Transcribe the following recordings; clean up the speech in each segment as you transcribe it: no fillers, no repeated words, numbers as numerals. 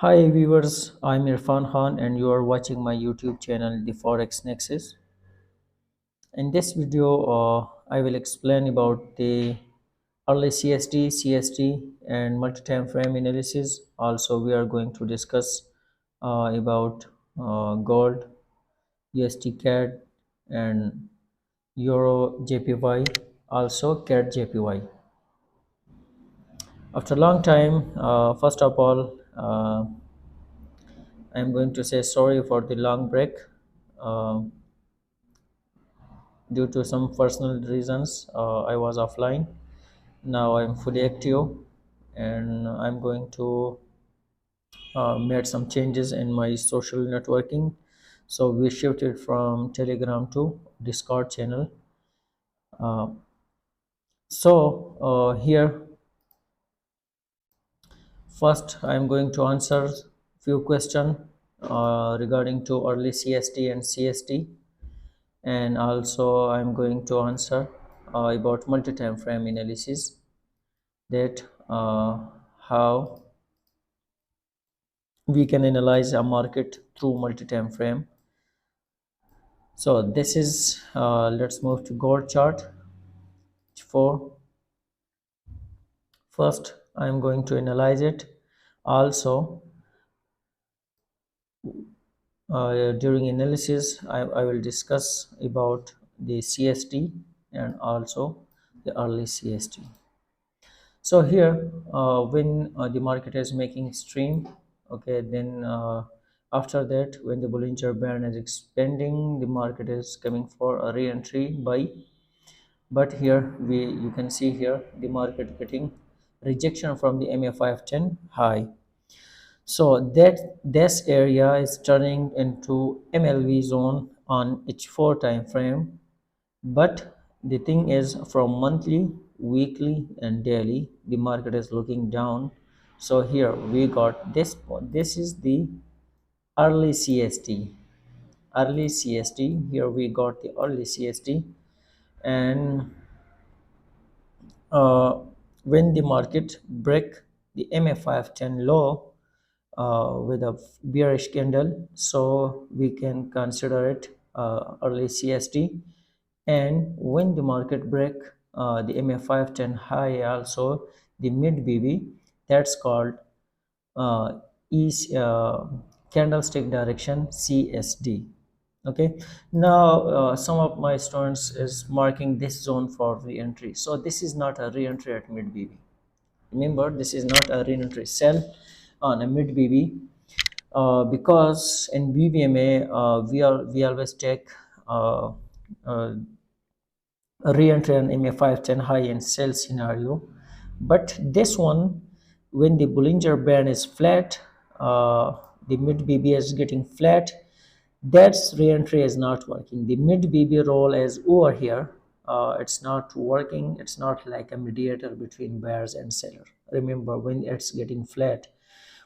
Hi viewers, I'm Irfan Khan and you are watching my YouTube channel The Forex Nexus. In this video, I will explain about the early CSD, CSD and multi-time frame analysis. Also, we are going to discuss about gold, USD CAD and Euro JPY, also CAD JPY. After a long time, first of all, I'm going to say sorry for the long break. Uh, Due to some personal reasons, I was offline. Now I'm fully active and I'm going to made some changes in my social networking. So we shifted from Telegram to Discord channel. Uh, here first I'm going to answer few questions regarding to early CSD and CSD, and also I'm going to answer about multi-time frame analysis, that how we can analyze a market through multi-time frame. So this is let's move to gold chart. For first I'm going to analyze it. Also during analysis I will discuss about the CSD and also the early CSD. So here when the market is making stream, okay, then after that when the Bollinger Band is expanding, the market is coming for a re-entry buy. But here you can see here the market getting rejection from the MA 510 high. So that this area is turning into MLV zone on H4 time frame. But the thing is, from monthly, weekly and daily, the market is looking down. So here we got this point. This is the early CSD. Early CSD. Here we got the early CSD, and uh, when the market break the MA 510 low with a bearish candle, so we can consider it early CSD. And when the market break the MA 510 high, also the mid BB, that's called uh, is candlestick direction CSD. Okay, now some of my students is marking this zone for re-entry. So this is not a re-entry at mid BB. Remember, this is not a re-entry sell on a mid BB, because in BBMA we always take uh, a re-entry on MA 510 high and sell scenario. But this one, when the Bollinger Band is flat, the mid BB is getting flat, that's re-entry is not working. The mid BB roll is over here, it's not working. It's not like a mediator between buyers and seller. Remember, when it's getting flat.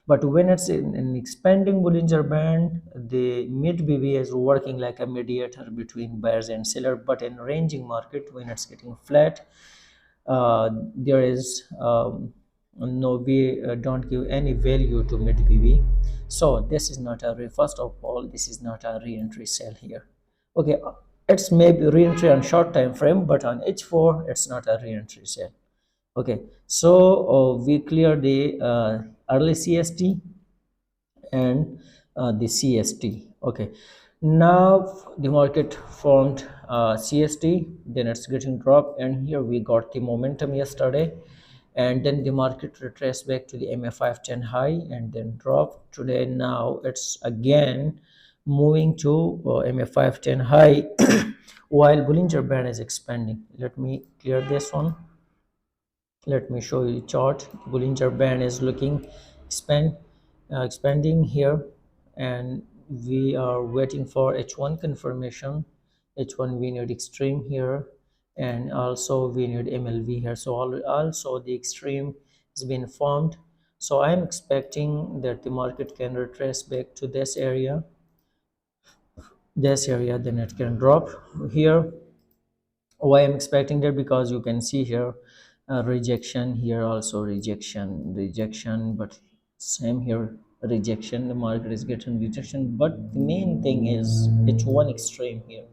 But when it's in an expanding Bollinger Band, the mid BB is working like a mediator between buyers and seller. But in ranging market, when it's getting flat, there is no, we don't give any value to mid BB. So this is not a first of all, this is not a re-entry sell here. Okay, it's maybe re-entry on short time frame, but on H4 it's not a re-entry sell. Okay, so we clear the early CST and the CST. Okay, now the market formed CST, then it's getting dropped, and here we got the momentum yesterday, and then the market retraced back to the MA 510 high and then dropped today. Now it's again moving to MA 510 high while Bollinger Band is expanding. Let me clear this one. Let me show you the chart. Bollinger Band is looking expanding here, and we are waiting for H1 confirmation. H1 we need extreme here, and also we need MLV here. So also the extreme has been formed. So I'm expecting that the market can retrace back to this area, then it can drop here. Why I'm expecting that? Because you can see here rejection, here also rejection, but same here, rejection, the market is getting rejection, but the main thing is H1 extreme here.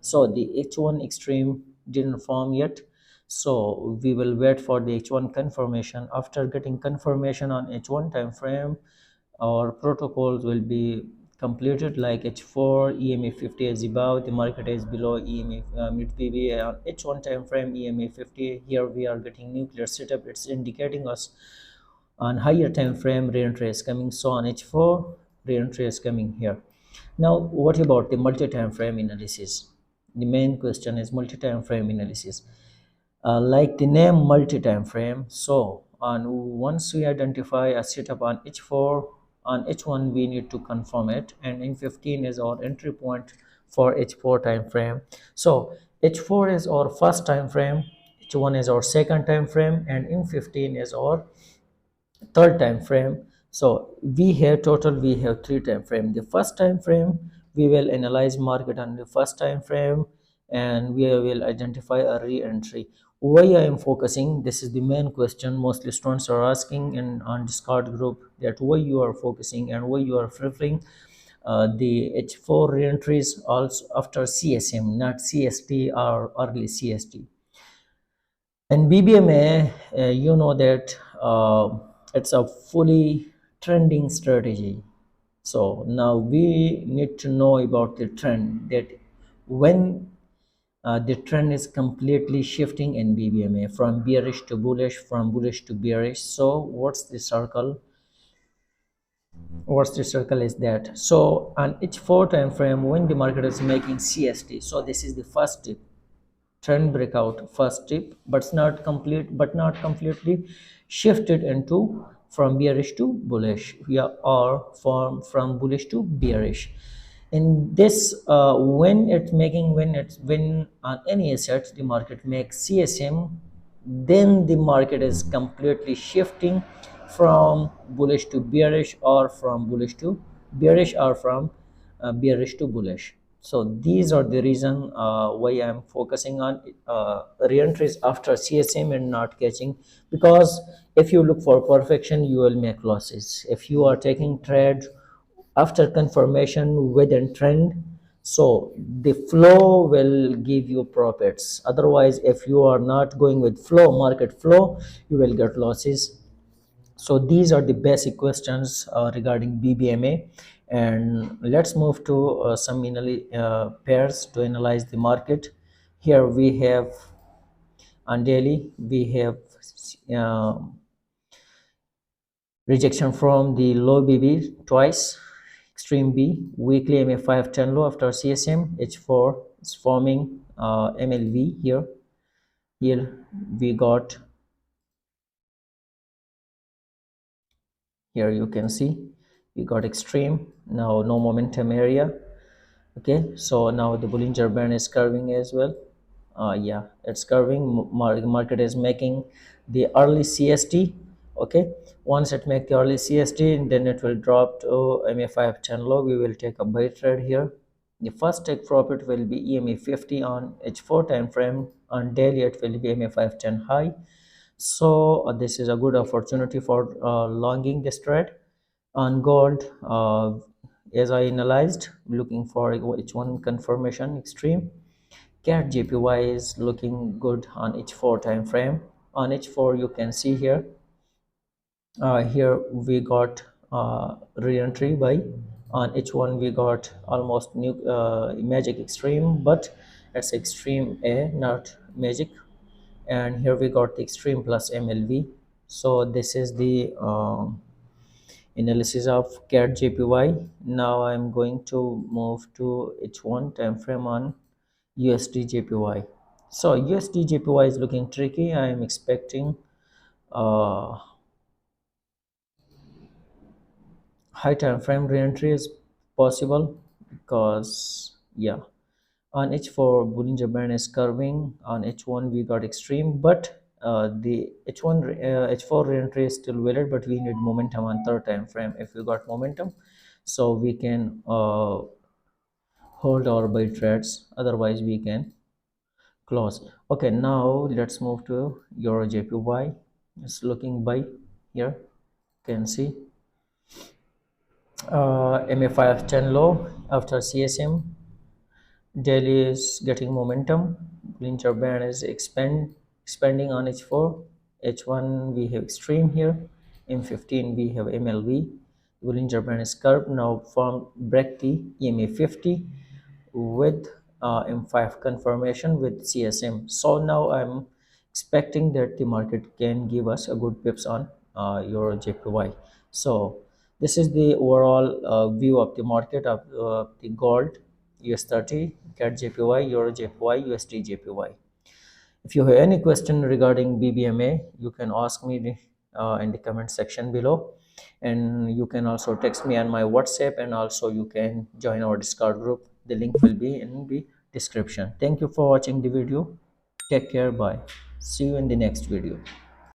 So the H1 extreme didn't form yet, so we will wait for the H1 confirmation. After getting confirmation on H1 time frame, our protocols will be completed, like H4 EMA 50 is above, the market is below EMA mid PB on H1 time frame EMA 50. Here we are getting nuclear setup, it's indicating us on higher time frame reentry is coming. So on H4 reentry is coming here. Now what about the multi-time frame analysis? The main question is multi-time frame analysis. Like the name multi-time frame, so on once we identify a setup on H4, on H1 we need to confirm it, and in 15 is our entry point for H4 time frame. So H4 is our first time frame, H1 is our second time frame, and in 15 is our third time frame. So we have three time frame. The first time frame, we will analyze market on the first time frame, and we will identify a re-entry. Why I am focusing, this is the main question mostly students are asking in on Discord group, that why you are focusing and why you are preferring the H4 re-entries also after CSM, not CST or early CST. And BBMA, you know that it's a fully trending strategy. So now we need to know about the trend, that when the trend is completely shifting in BBMA from bearish to bullish, from bullish to bearish. So what's the circle? What's the circle is that? So on each 4 time frame, when the market is making CST, so this is the first tip, trend breakout, first tip, but not completely shifted into from bearish to bullish, yeah, or from bullish to bearish. In this when on any asset the market makes CSM, then the market is completely shifting from bullish to bearish, or from bullish to bearish, or from bearish to bullish. So these are the reason why I am focusing on re-entries after CSM and not catching, because if you look for perfection you will make losses. If you are taking trade after confirmation within trend, so the flow will give you profits. Otherwise, if you are not going with flow, market flow, you will get losses. So these are the basic questions regarding BBMA, and let's move to some pairs to analyze the market. Here we have on daily, we have uh, rejection from the low BB twice, extreme B, weekly MA 510 low after CSM, H4 is forming MLV here. Here we got, here you can see we got extreme, now no momentum area. Okay, so now the Bollinger Band is curving as well. Yeah, it's curving. Market is making the early CST. Okay, once it make the early CST, then it will drop to MA 510 low. We will take a buy trade here. The first take profit will be EMA 50 on H4 time frame. On daily it will be MA 510 high. So this is a good opportunity for longing this trade. On gold, as I analyzed, looking for H1 confirmation extreme. CAD JPY is looking good on H4 time frame. On H4 you can see here, here we got re-entry buy. On H1 we got almost new magic extreme, but it's extreme A, not magic. And here we got the extreme plus MLV. So this is the analysis of CAD JPY. Now I'm going to move to H1 time frame on USD JPY. So USD JPY is looking tricky. I am expecting uh, high time frame reentry is possible, because yeah, on H4 Bollinger Band is curving. On H1 we got extreme, but the H4 reentry is still valid, but we need momentum on third time frame. If we got momentum, so we can hold our buy trades, otherwise we can close. Okay, now let's move to EURJPY. It's looking buy here, you can see. MA510 low after CSM. Daily is getting momentum. Bollinger band is expanding on H4. H1 we have extreme here. M15 we have MLV. Bollinger band is curved. Now form break the EMA50 with M5 confirmation with CSM. So now I'm expecting that the market can give us a good pips on EURJPY. So this is the overall view of the market of the gold, US30, CAD JPY, Euro JPY, USD JPY. If you have any question regarding BBMA, you can ask me in the comment section below. And you can also text me on my WhatsApp, and also you can join our Discord group. The link will be in the description. Thank you for watching the video. Take care. Bye. See you in the next video.